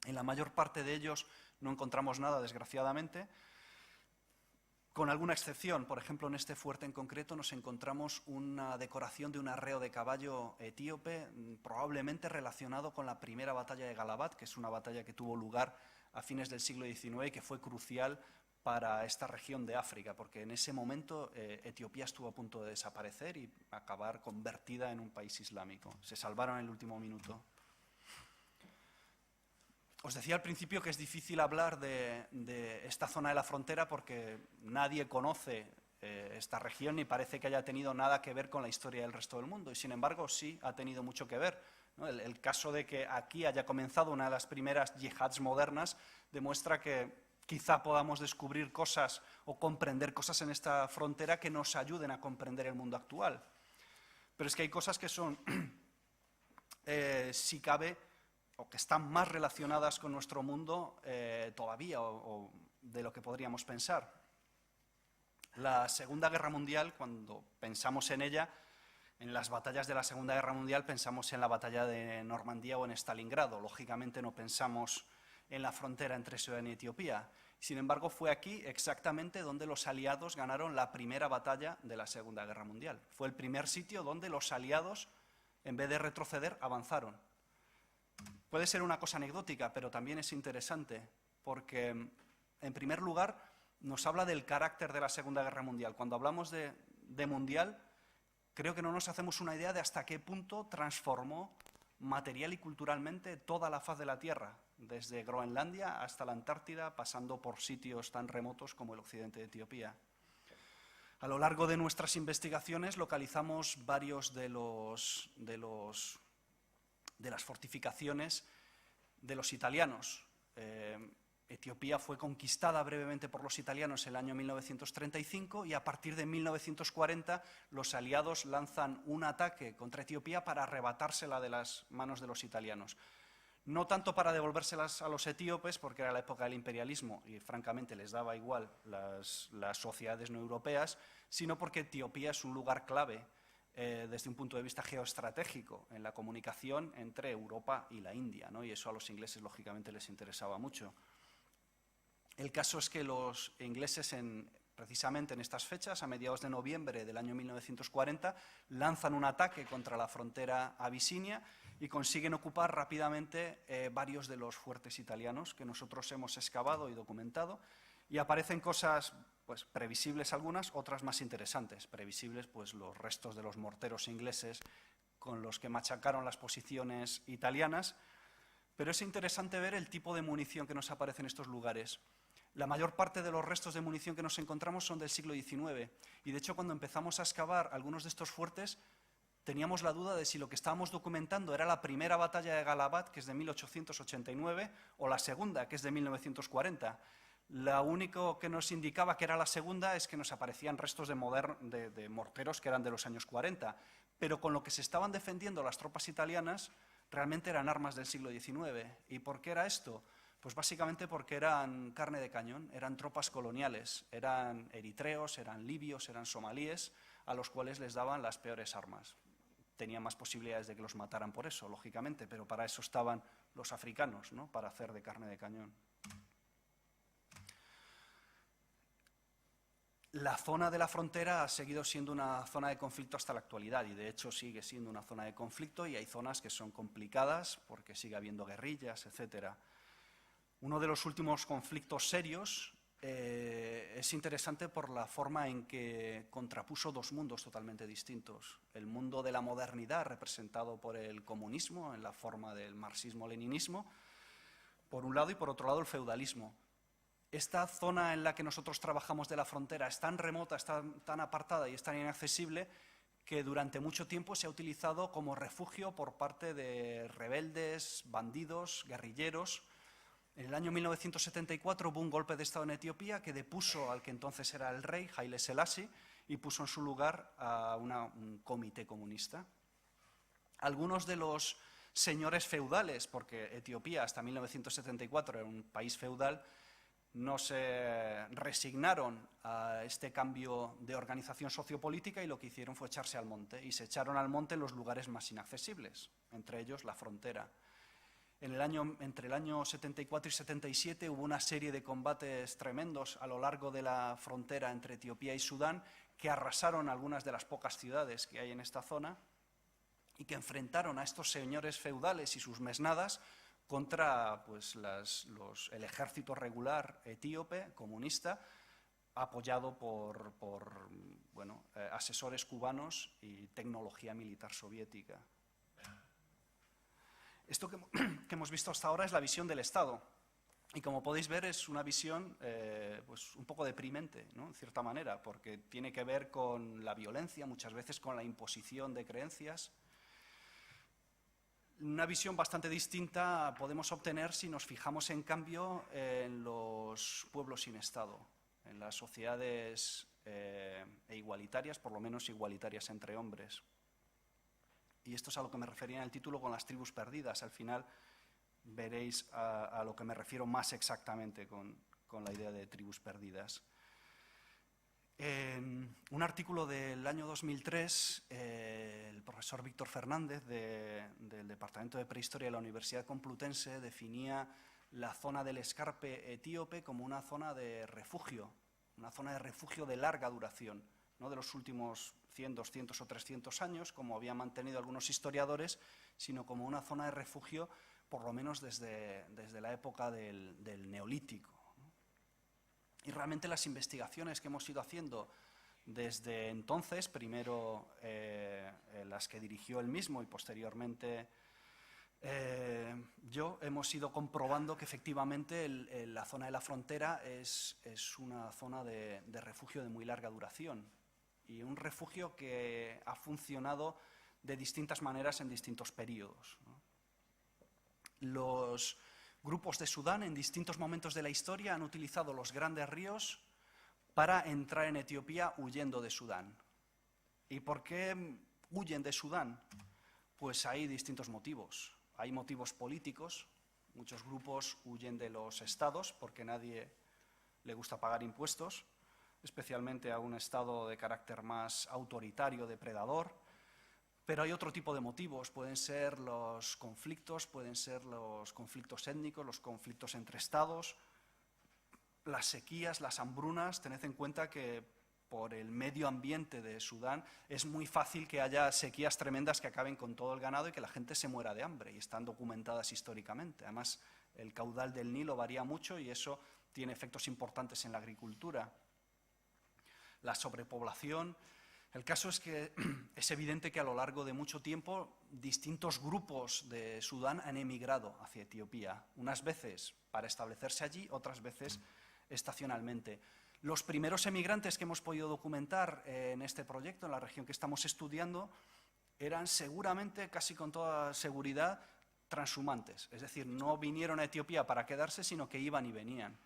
En la mayor parte de ellos no encontramos nada, desgraciadamente, con alguna excepción. Por ejemplo, en este fuerte en concreto nos encontramos una decoración de un arreo de caballo etíope, probablemente relacionado con la primera batalla de Galabat, que es una batalla que tuvo lugar a fines del siglo XIX y que fue crucial para esta región de África, porque en ese momento Etiopía estuvo a punto de desaparecer y acabar convertida en un país islámico. Se salvaron en el último minuto. Os decía al principio que es difícil hablar de esta zona de la frontera porque nadie conoce esta región ni parece que haya tenido nada que ver con la historia del resto del mundo, y sin embargo sí ha tenido mucho que ver, ¿no? El caso de que aquí haya comenzado una de las primeras yihads modernas demuestra que quizá podamos descubrir cosas o comprender cosas en esta frontera que nos ayuden a comprender el mundo actual. Pero es que hay cosas que son, si cabe, o que están más relacionadas con nuestro mundo todavía, o de lo que podríamos pensar. La Segunda Guerra Mundial, cuando pensamos en ella, en las batallas de la Segunda Guerra Mundial, pensamos en la batalla de Normandía o en Stalingrado. Lógicamente no pensamos en la frontera entre Sudán y Etiopía. Sin embargo, fue aquí exactamente donde los aliados ganaron la primera batalla de la Segunda Guerra Mundial. Fue el primer sitio donde los aliados, en vez de retroceder, avanzaron. Puede ser una cosa anecdótica, pero también es interesante, porque, en primer lugar, nos habla del carácter de la Segunda Guerra Mundial. Cuando hablamos de mundial, creo que no nos hacemos una idea de hasta qué punto transformó material y culturalmente toda la faz de la Tierra, desde Groenlandia hasta la Antártida, pasando por sitios tan remotos como el occidente de Etiopía. A lo largo de nuestras investigaciones localizamos varios de las fortificaciones de los italianos. Etiopía fue conquistada brevemente por los italianos en el año 1935 y a partir de 1940 los aliados lanzan un ataque contra Etiopía para arrebatársela de las manos de los italianos. No tanto para devolvérselas a los etíopes, porque era la época del imperialismo y francamente les daba igual las sociedades no europeas, sino porque Etiopía es un lugar clave desde un punto de vista geoestratégico en la comunicación entre Europa y la India, ¿no? Y eso a los ingleses lógicamente les interesaba mucho. El caso es que los ingleses, precisamente en estas fechas, a mediados de noviembre del año 1940, lanzan un ataque contra la frontera abisinia y consiguen ocupar rápidamente varios de los fuertes italianos que nosotros hemos excavado y documentado, y aparecen cosas pues previsibles algunas, otras más interesantes. Previsibles, pues los restos de los morteros ingleses con los que machacaron las posiciones italianas, pero es interesante ver el tipo de munición que nos aparece en estos lugares. La mayor parte de los restos de munición que nos encontramos son del siglo XIX, y de hecho cuando empezamos a excavar algunos de estos fuertes teníamos la duda de si lo que estábamos documentando era la primera batalla de Galabat, que es de 1889, o la segunda, que es de 1940. Lo único que nos indicaba que era la segunda es que nos aparecían restos de morteros que eran de los años 40, pero con lo que se estaban defendiendo las tropas italianas realmente eran armas del siglo XIX. ¿Y por qué era esto? Pues básicamente porque eran carne de cañón, eran tropas coloniales, eran eritreos, eran libios, eran somalíes, a los cuales les daban las peores armas. Tenían más posibilidades de que los mataran por eso, lógicamente, pero para eso estaban los africanos, ¿no? Para hacer de carne de cañón. La zona de la frontera ha seguido siendo una zona de conflicto hasta la actualidad, y de hecho sigue siendo una zona de conflicto, y hay zonas que son complicadas porque sigue habiendo guerrillas, etcétera. Uno de los últimos conflictos serios es interesante por la forma en que contrapuso dos mundos totalmente distintos. El mundo de la modernidad, representado por el comunismo en la forma del marxismo-leninismo, por un lado, y por otro lado el feudalismo. Esta zona en la que nosotros trabajamos de la frontera es tan remota, es tan apartada y es tan inaccesible que durante mucho tiempo se ha utilizado como refugio por parte de rebeldes, bandidos, guerrilleros. En el año 1974 hubo un golpe de Estado en Etiopía que depuso al que entonces era el rey, Haile Selassie, y puso en su lugar a un comité comunista. Algunos de los señores feudales, porque Etiopía hasta 1974 era un país feudal, no se resignaron a este cambio de organización sociopolítica y lo que hicieron fue echarse al monte. Y se echaron al monte en los lugares más inaccesibles, entre ellos la frontera. Entre el año 74 y 77 hubo una serie de combates tremendos a lo largo de la frontera entre Etiopía y Sudán que arrasaron algunas de las pocas ciudades que hay en esta zona y que enfrentaron a estos señores feudales y sus mesnadas contra pues, el ejército regular etíope, comunista, apoyado por asesores cubanos y tecnología militar soviética. Esto que hemos visto hasta ahora es la visión del Estado. Y como podéis ver es una visión pues un poco deprimente, ¿no? En cierta manera, porque tiene que ver con la violencia, muchas veces con la imposición de creencias. Una visión bastante distinta podemos obtener si nos fijamos, en cambio, en los pueblos sin Estado, en las sociedades igualitarias, por lo menos igualitarias entre hombres. Y esto es a lo que me refería en el título con las tribus perdidas. Al final veréis a lo que me refiero más exactamente con la idea de tribus perdidas. En un artículo del año 2003, el profesor Víctor Fernández del Departamento de Prehistoria de la Universidad Complutense definía la zona del escarpe etíope como una zona de refugio de larga duración, no de los últimos 100, 200 o 300 años, como habían mantenido algunos historiadores, sino como una zona de refugio por lo menos desde la época del Neolítico. Y realmente las investigaciones que hemos ido haciendo desde entonces, primero las que dirigió él mismo y posteriormente yo, hemos ido comprobando que efectivamente la zona de la frontera es una zona de refugio de muy larga duración y un refugio que ha funcionado de distintas maneras en distintos periodos, ¿no? Los grupos de Sudán en distintos momentos de la historia han utilizado los grandes ríos para entrar en Etiopía huyendo de Sudán. ¿Y por qué huyen de Sudán? Pues hay distintos motivos. Hay motivos políticos, muchos grupos huyen de los estados porque a nadie le gusta pagar impuestos, especialmente a un estado de carácter más autoritario, depredador. Pero hay otro tipo de motivos, pueden ser los conflictos étnicos, los conflictos entre estados, las sequías, las hambrunas. Tened en cuenta que por el medio ambiente de Sudán es muy fácil que haya sequías tremendas que acaben con todo el ganado y que la gente se muera de hambre, y están documentadas históricamente. Además, el caudal del Nilo varía mucho y eso tiene efectos importantes en la agricultura. La sobrepoblación. El caso es que es evidente que a lo largo de mucho tiempo distintos grupos de Sudán han emigrado hacia Etiopía, unas veces para establecerse allí, otras veces estacionalmente. Los primeros emigrantes que hemos podido documentar en este proyecto, en la región que estamos estudiando, eran seguramente, casi con toda seguridad, transhumantes, es decir, no vinieron a Etiopía para quedarse, sino que iban y venían.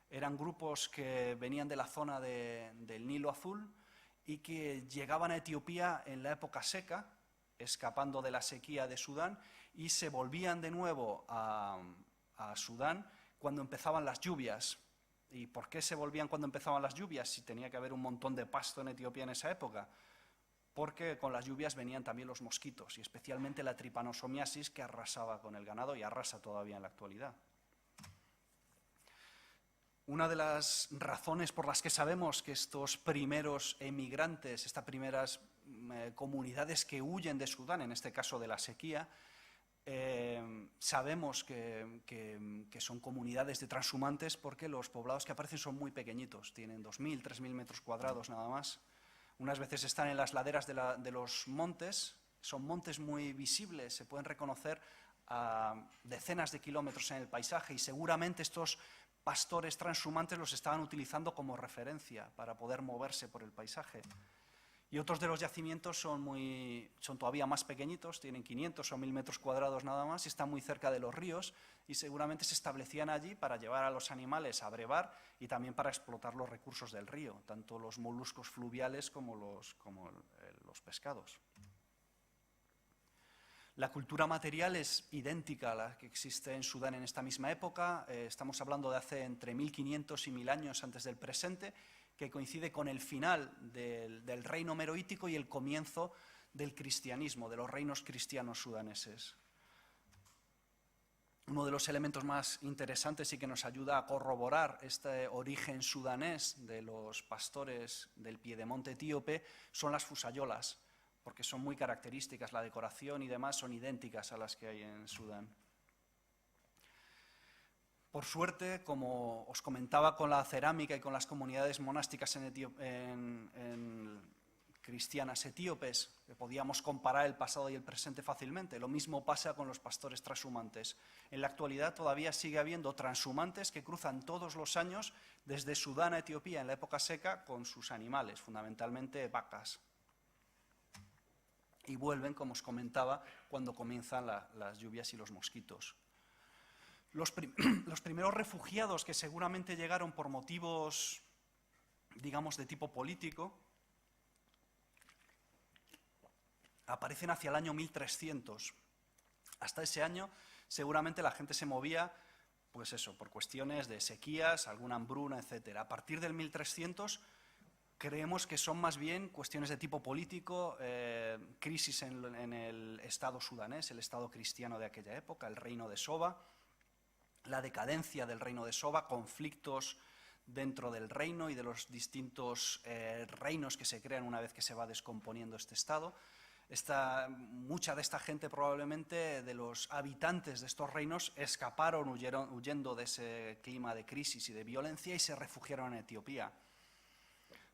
Eran grupos que venían de la zona del Nilo Azul y que llegaban a Etiopía en la época seca, escapando de la sequía de Sudán, y se volvían de nuevo a Sudán cuando empezaban las lluvias. ¿Y por qué se volvían cuando empezaban las lluvias si tenía que haber un montón de pasto en Etiopía en esa época? Porque con las lluvias venían también los mosquitos, y especialmente la tripanosomiasis, que arrasaba con el ganado y arrasa todavía en la actualidad. Una de las razones por las que sabemos que estos primeros emigrantes, estas primeras comunidades que huyen de Sudán, en este caso de la sequía, sabemos que son comunidades de transhumantes porque los poblados que aparecen son muy pequeñitos, tienen 2.000, 3.000 metros cuadrados nada más. Unas veces están en las laderas de los montes, son montes muy visibles, se pueden reconocer a decenas de kilómetros en el paisaje y seguramente estos pastores transhumantes los estaban utilizando como referencia para poder moverse por el paisaje. Y otros de los yacimientos son todavía más pequeñitos, tienen 500 o 1000 metros cuadrados nada más y están muy cerca de los ríos y seguramente se establecían allí para llevar a los animales a brevar y también para explotar los recursos del río, tanto los moluscos fluviales como los pescados. La cultura material es idéntica a la que existe en Sudán en esta misma época. Estamos hablando de hace entre 1500 y 1000 años antes del presente, que coincide con el final del reino meroítico y el comienzo del cristianismo, de los reinos cristianos sudaneses. Uno de los elementos más interesantes y que nos ayuda a corroborar este origen sudanés de los pastores del piedemonte etíope son las fusayolas, porque son muy características, la decoración y demás son idénticas a las que hay en Sudán. Por suerte, como os comentaba con la cerámica y con las comunidades monásticas cristianas etíopes, que podíamos comparar el pasado y el presente fácilmente, lo mismo pasa con los pastores transhumantes. En la actualidad todavía sigue habiendo transhumantes que cruzan todos los años desde Sudán a Etiopía en la época seca con sus animales, fundamentalmente vacas. Y vuelven, como os comentaba, cuando comienzan las lluvias y los mosquitos. Los primeros refugiados que seguramente llegaron por motivos, digamos, de tipo político, aparecen hacia el año 1300. Hasta ese año seguramente la gente se movía, pues eso, por cuestiones de sequías, alguna hambruna, etc. A partir del 1300 creemos que son más bien cuestiones de tipo político, crisis en el Estado sudanés, el Estado cristiano de aquella época, el reino de Soba, la decadencia del reino de Soba, conflictos dentro del reino y de los distintos reinos que se crean una vez que se va descomponiendo este Estado. Mucha de esta gente, probablemente, de los habitantes de estos reinos, escaparon huyendo de ese clima de crisis y de violencia y se refugiaron en Etiopía.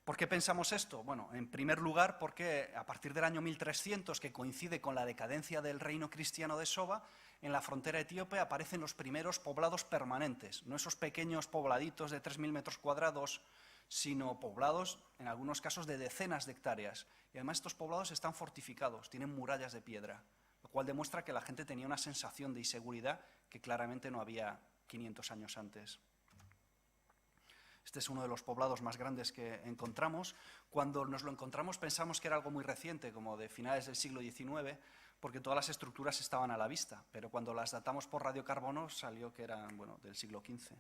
¿Por qué pensamos esto? Bueno, en primer lugar, porque a partir del año 1300, que coincide con la decadencia del reino cristiano de Soba, en la frontera etíope aparecen los primeros poblados permanentes, no esos pequeños pobladitos de 3000 metros cuadrados, sino poblados, en algunos casos, de decenas de hectáreas. Y además estos poblados están fortificados, tienen murallas de piedra, lo cual demuestra que la gente tenía una sensación de inseguridad que claramente no había 500 años antes. Este es uno de los poblados más grandes que encontramos. Cuando nos lo encontramos pensamos que era algo muy reciente, como de finales del siglo XIX, porque todas las estructuras estaban a la vista, pero cuando las datamos por radiocarbono salió que eran, bueno, del siglo XV.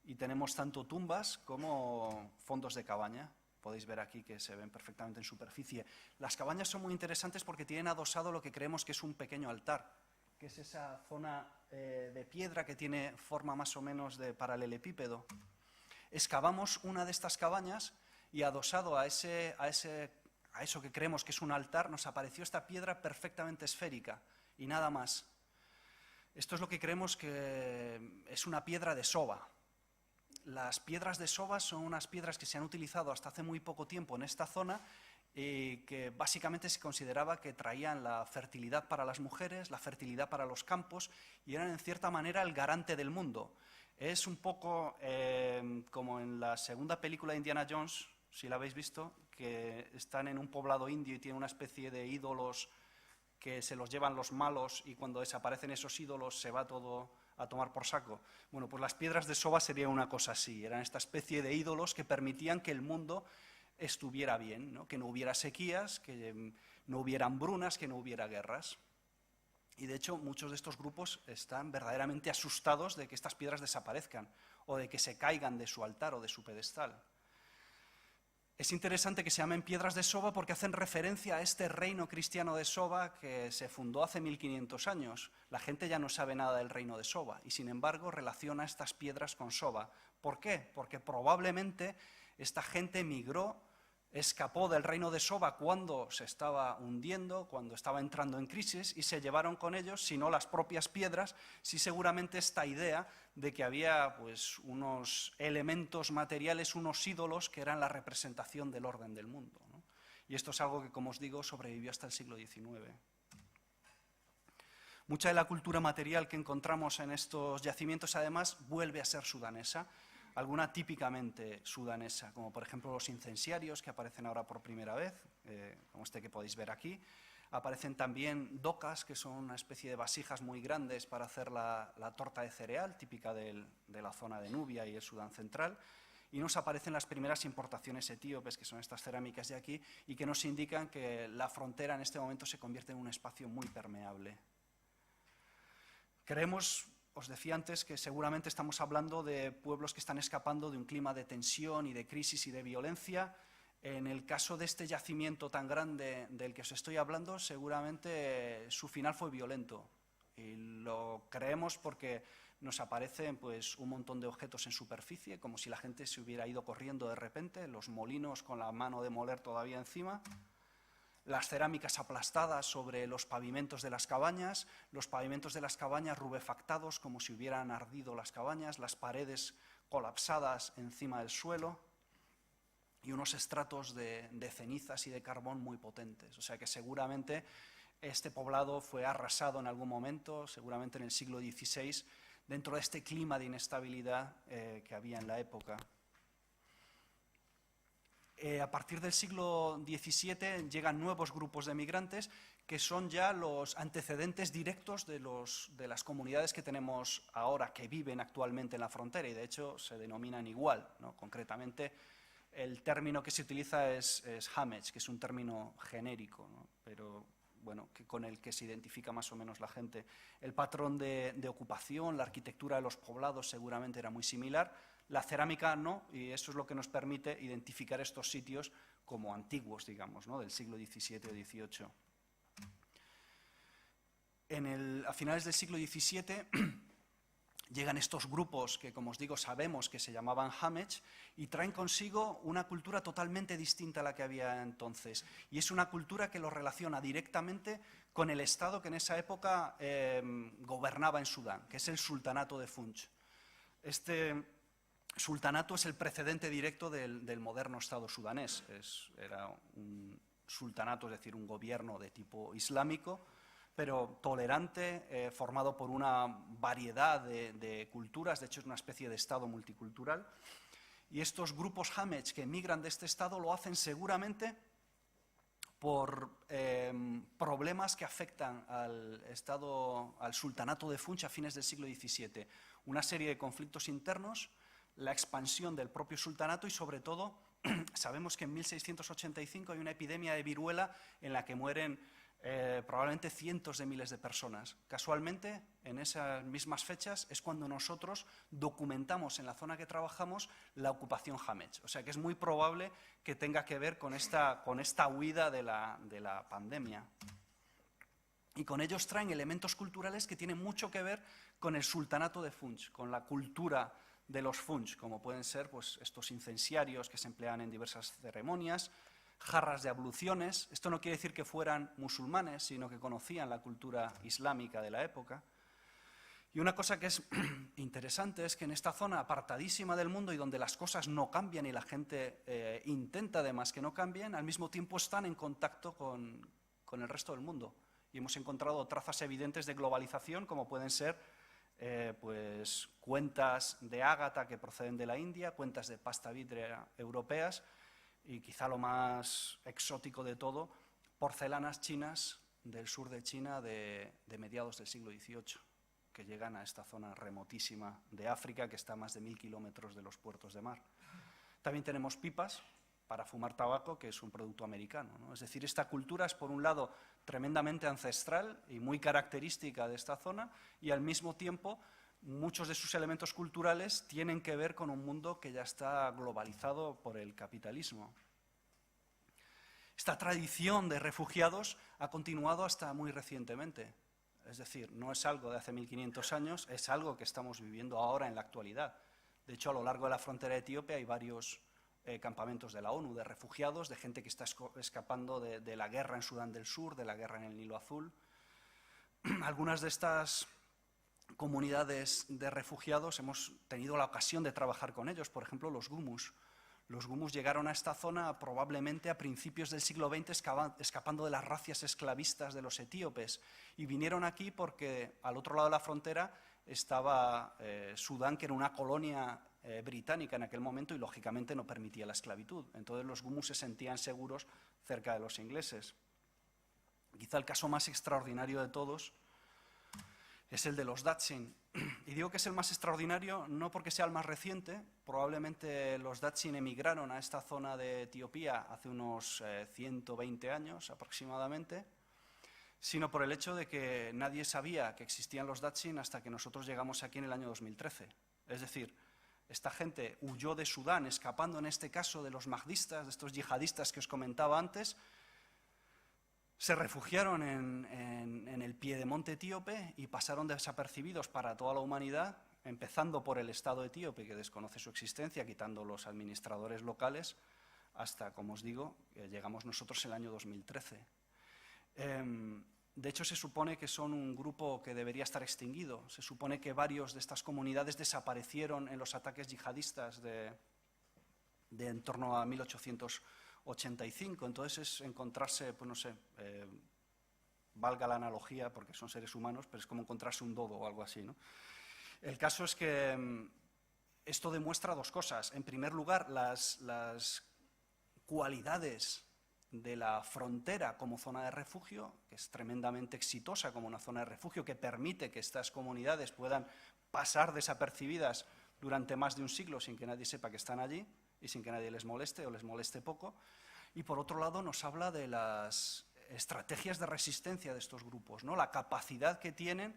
Y tenemos tanto tumbas como fondos de cabaña. Podéis ver aquí que se ven perfectamente en superficie. Las cabañas son muy interesantes porque tienen adosado lo que creemos que es un pequeño altar, que es esa zona de piedra que tiene forma más o menos de paralelepípedo. Excavamos una de estas cabañas y adosado a eso que creemos que es un altar, nos apareció esta piedra perfectamente esférica y nada más. Esto es lo que creemos que es una piedra de Soba. Las piedras de Soba son unas piedras que se han utilizado hasta hace muy poco tiempo en esta zona y que básicamente se consideraba que traían la fertilidad para las mujeres, la fertilidad para los campos y eran en cierta manera el garante del mundo. Es un poco como en la segunda película de Indiana Jones, si la habéis visto, que están en un poblado indio y tienen una especie de ídolos que se los llevan los malos y cuando desaparecen esos ídolos se va todo a tomar por saco. Bueno, pues las piedras de Soba serían una cosa así, eran esta especie de ídolos que permitían que el mundo estuviera bien, ¿no? Que no hubiera sequías, que no hubiera hambrunas, que no hubiera guerras. Y de hecho muchos de estos grupos están verdaderamente asustados de que estas piedras desaparezcan o de que se caigan de su altar o de su pedestal. Es interesante que se llamen piedras de Soba porque hacen referencia a este reino cristiano de Soba que se fundó hace 1500 años. La gente ya no sabe nada del reino de Soba y sin embargo relaciona estas piedras con Soba. ¿Por qué? Porque probablemente esta gente migró, escapó del reino de Soba cuando se estaba hundiendo, cuando estaba entrando en crisis y se llevaron con ellos, si no las propias piedras, sí seguramente esta idea de que había pues, unos elementos materiales, unos ídolos que eran la representación del orden del mundo, ¿no? Y esto es algo que, como os digo, sobrevivió hasta el siglo XIX. Mucha de la cultura material que encontramos en estos yacimientos, además, vuelve a ser sudanesa, alguna típicamente sudanesa, como por ejemplo los incensiarios, que aparecen ahora por primera vez, como este que podéis ver aquí. Aparecen también docas, que son una especie de vasijas muy grandes para hacer la torta de cereal, típica de la zona de Nubia y el Sudán central. Y nos aparecen las primeras importaciones etíopes, que son estas cerámicas de aquí, y que nos indican que la frontera en este momento se convierte en un espacio muy permeable. Creemos, os decía antes, que seguramente estamos hablando de pueblos que están escapando de un clima de tensión y de crisis y de violencia. En el caso de este yacimiento tan grande del que os estoy hablando, seguramente su final fue violento. Y lo creemos porque nos aparecen pues, un montón de objetos en superficie, como si la gente se hubiera ido corriendo de repente, los molinos con la mano de moler todavía encima, las cerámicas aplastadas sobre los pavimentos de las cabañas, los pavimentos de las cabañas rubefactados como si hubieran ardido las cabañas, las paredes colapsadas encima del suelo y unos estratos de cenizas y de carbón muy potentes. O sea que seguramente este poblado fue arrasado en algún momento, seguramente en el siglo XVI, dentro de este clima de inestabilidad que había en la época. A partir del siglo XVII llegan nuevos grupos de migrantes que son ya los antecedentes directos de las comunidades que tenemos ahora, que viven actualmente en la frontera, y de hecho se denominan igual, ¿no? Concretamente, el término que se utiliza es Hamech, que es un término genérico, ¿no? Pero bueno, con el que se identifica más o menos la gente. El patrón de ocupación, la arquitectura de los poblados seguramente era muy similar, la cerámica no, y eso es lo que nos permite identificar estos sitios como antiguos, digamos, ¿no? Del siglo XVII o XVIII. A finales del siglo XVII llegan estos grupos que, como os digo, sabemos que se llamaban Hamech y traen consigo una cultura totalmente distinta a la que había entonces. Y es una cultura que los relaciona directamente con el Estado que en esa época gobernaba en Sudán, que es el Sultanato de Funch. Este sultanato es el precedente directo del moderno Estado sudanés. Era un sultanato, es decir, un gobierno de tipo islámico, pero tolerante, formado por una variedad de culturas. De hecho, es una especie de Estado multicultural. Y estos grupos Hamech que emigran de este Estado lo hacen seguramente por problemas que afectan al sultanato de Funch a fines del siglo XVII. Una serie de conflictos internos, la expansión del propio sultanato y, sobre todo, sabemos que en 1685 hay una epidemia de viruela en la que mueren probablemente cientos de miles de personas. Casualmente, en esas mismas fechas es cuando nosotros documentamos en la zona que trabajamos la ocupación Hamech. O sea que es muy probable que tenga que ver con esta huida de la pandemia. Y con ellos traen elementos culturales que tienen mucho que ver con el sultanato de Funch, con la cultura de los Funch, como pueden ser pues, estos incensiarios que se emplean en diversas ceremonias, jarras de abluciones. Esto no quiere decir que fueran musulmanes, sino que conocían la cultura islámica de la época. Y una cosa que es interesante es que en esta zona apartadísima del mundo y donde las cosas no cambian y la gente intenta además que no cambien, al mismo tiempo están en contacto con el resto del mundo. Y hemos encontrado trazas evidentes de globalización, como pueden ser pues, cuentas de ágata que proceden de la India, cuentas de pasta vidria europeas, y quizá lo más exótico de todo, porcelanas chinas del sur de China de mediados del siglo XVIII, que llegan a esta zona remotísima de África, que está a más de 1000 kilómetros de los puertos de mar. También tenemos pipas para fumar tabaco, que es un producto americano, ¿no? Es decir, esta cultura es, por un lado, tremendamente ancestral y muy característica de esta zona, y al mismo tiempo muchos de sus elementos culturales tienen que ver con un mundo que ya está globalizado por el capitalismo. Esta tradición de refugiados ha continuado hasta muy recientemente. Es decir, no es algo de hace 1500 años, es algo que estamos viviendo ahora en la actualidad. De hecho, a lo largo de la frontera de Etiopía hay varios campamentos de la ONU, de refugiados, de gente que está escapando de la guerra en Sudán del Sur, de la guerra en el Nilo Azul. Algunas de estas comunidades de refugiados hemos tenido la ocasión de trabajar con ellos, por ejemplo, los Gumus. Los gumus llegaron a esta zona probablemente a principios del siglo XX escapando de las racias esclavistas de los etíopes y vinieron aquí porque al otro lado de la frontera estaba Sudán, que era una colonia británica en aquel momento y lógicamente no permitía la esclavitud. Entonces los gumus se sentían seguros cerca de los ingleses. Quizá el caso más extraordinario de todos es el de los Datsin. Y digo que es el más extraordinario no porque sea el más reciente, probablemente los Datsin emigraron a esta zona de Etiopía hace unos 120 años aproximadamente, sino por el hecho de que nadie sabía que existían los Datsin hasta que nosotros llegamos aquí en el año 2013. Es decir, esta gente huyó de Sudán, escapando en este caso de los mahdistas, de estos yihadistas que os comentaba antes, se refugiaron en el piedemonte etíope y pasaron desapercibidos para toda la humanidad, empezando por el Estado etíope, que desconoce su existencia, quitando los administradores locales, hasta, como os digo, llegamos nosotros en el año 2013. De hecho, se supone que son un grupo que debería estar extinguido. Se supone que varios de estas comunidades desaparecieron en los ataques yihadistas de en torno a 1885. Entonces es encontrarse, pues no sé, valga la analogía porque son seres humanos, pero es como encontrarse un dodo o algo así, ¿no? El caso es que esto demuestra dos cosas. En primer lugar, las cualidades de la frontera como zona de refugio, que es tremendamente exitosa como una zona de refugio, que permite que estas comunidades puedan pasar desapercibidas durante más de un siglo sin que nadie sepa que están allí y sin que nadie les moleste o les moleste poco. Y por otro lado nos habla de las estrategias de resistencia de estos grupos, ¿no? La capacidad que tienen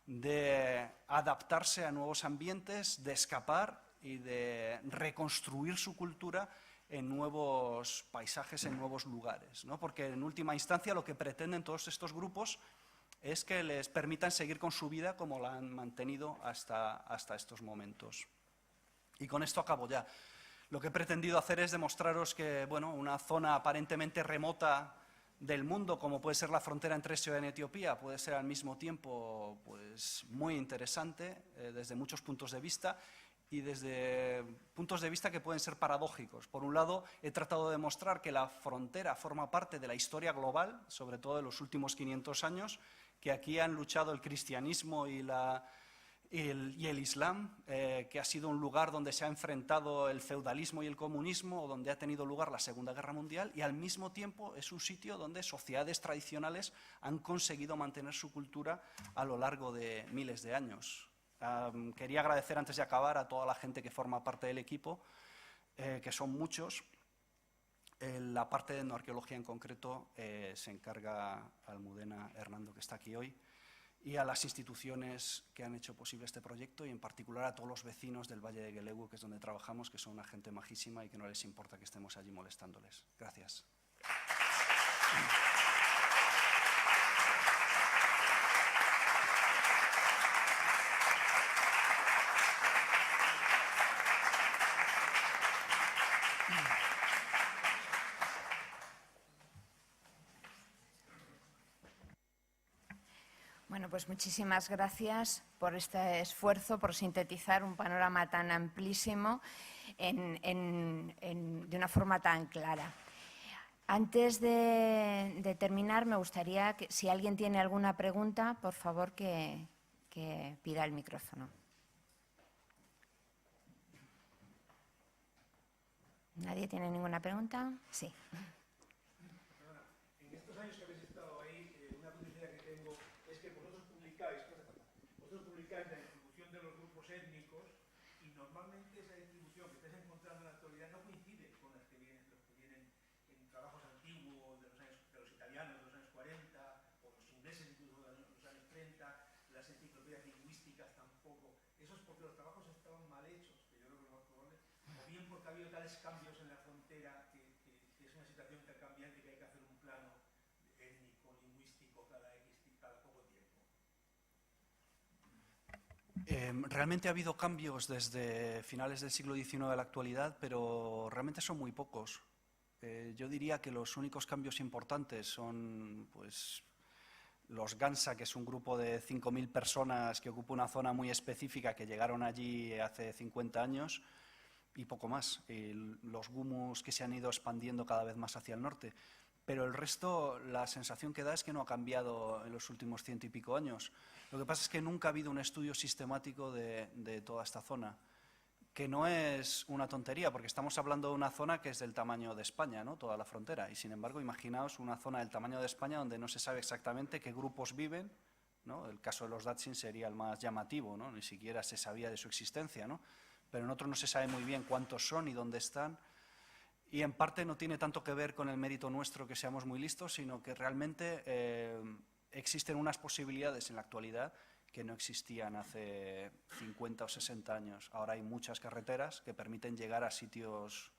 de adaptarse a nuevos ambientes, de escapar y de reconstruir su cultura en nuevos paisajes, en nuevos lugares, ¿no? Porque en última instancia lo que pretenden todos estos grupos es que les permitan seguir con su vida como la han mantenido hasta estos momentos. Y con esto acabo ya. Lo que he pretendido hacer es demostraros que, bueno, una zona aparentemente remota del mundo, como puede ser la frontera entre Sudán y Etiopía, puede ser al mismo tiempo pues, muy interesante desde muchos puntos de vista y desde puntos de vista que pueden ser paradójicos. Por un lado, he tratado de demostrar que la frontera forma parte de la historia global, sobre todo de los últimos 500 años, que aquí han luchado el cristianismo y el Islam, que ha sido un lugar donde se ha enfrentado el feudalismo y el comunismo, o donde ha tenido lugar la Segunda Guerra Mundial, y al mismo tiempo es un sitio donde sociedades tradicionales han conseguido mantener su cultura a lo largo de miles de años. Quería agradecer antes de acabar a toda la gente que forma parte del equipo, que son muchos. La parte de etnoarqueología en concreto se encarga Almudena Hernando, que está aquí hoy, y a las instituciones que han hecho posible este proyecto y en particular a todos los vecinos del Valle de Guelewu, que es donde trabajamos, que son una gente majísima y que no les importa que estemos allí molestándoles. Gracias. Bueno, pues muchísimas gracias por este esfuerzo, por sintetizar un panorama tan amplísimo de una forma tan clara. Antes de terminar, me gustaría que si alguien tiene alguna pregunta, por favor que pida el micrófono. ¿Nadie tiene ninguna pregunta? Sí. En estos años que habéis estado ahí, una curiosidad que tengo es que vosotros publicáis la distribución de los grupos étnicos y normalmente esa distribución que estáis encontrando en la actualidad no coincide con los que vienen en trabajos antiguos de los italianos de los años 40 o los ingleses incluso de los años 30, las enciclopedias lingüísticas tampoco. Eso es porque los trabajos estaban mal hechos, que yo creo que lo más probable, o bien porque ha habido tales cambios en la frontera que es una situación tan cambiante que hay que hacer un plano étnico, lingüístico cada poco tiempo. Realmente ha habido cambios desde finales del siglo XIX a la actualidad, pero realmente son muy pocos. Yo diría que los únicos cambios importantes son pues, los Gansa, que es un grupo de 5.000 personas que ocupa una zona muy específica que llegaron allí hace 50 años, y poco más. Los gumus que se han ido expandiendo cada vez más hacia el norte. Pero el resto, la sensación que da es que no ha cambiado en los últimos 100 y pico años. Lo que pasa es que nunca ha habido un estudio sistemático de toda esta zona, que no es una tontería, porque estamos hablando de una zona que es del tamaño de España, ¿no? Toda la frontera. Y sin embargo, imaginaos una zona del tamaño de España donde no se sabe exactamente qué grupos viven, ¿no? El caso de los Datsun sería el más llamativo, ¿no? Ni siquiera se sabía de su existencia, ¿no? Pero en otros no se sabe muy bien cuántos son y dónde están. Y en parte no tiene tanto que ver con el mérito nuestro que seamos muy listos, sino que realmente existen unas posibilidades en la actualidad que no existían hace 50 o 60 años. Ahora hay muchas carreteras que permiten llegar a sitios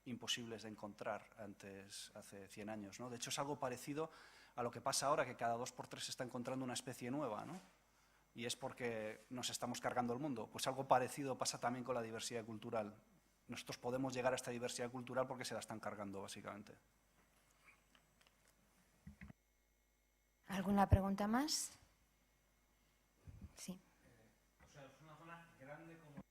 imposibles de encontrar antes, hace 100 años, ¿no? De hecho, es algo parecido a lo que pasa ahora, que cada 2 por 3 se está encontrando una especie nueva, ¿no? Y es porque nos estamos cargando el mundo. Pues algo parecido pasa también con la diversidad cultural. Nosotros podemos llegar a esta diversidad cultural porque se la están cargando, básicamente. ¿Alguna pregunta más? Sí. O sea, es una zona grande como...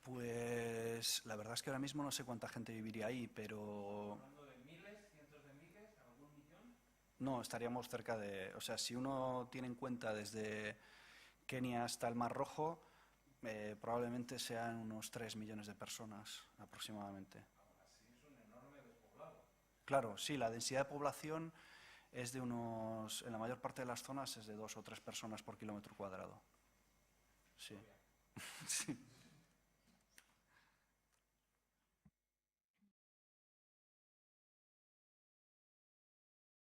Pues la verdad es que ahora mismo no sé cuánta gente viviría ahí, pero... ¿Hablando de miles, cientos de miles, algún millón? No, estaríamos cerca de... O sea, si uno tiene en cuenta desde Kenia hasta el Mar Rojo, probablemente sean unos 3 millones de personas aproximadamente. Así es un enorme despoblado. Claro, sí, la densidad de población es de unos... En la mayor parte de las zonas es de 2 o 3 personas por kilómetro cuadrado. Sí. Sí.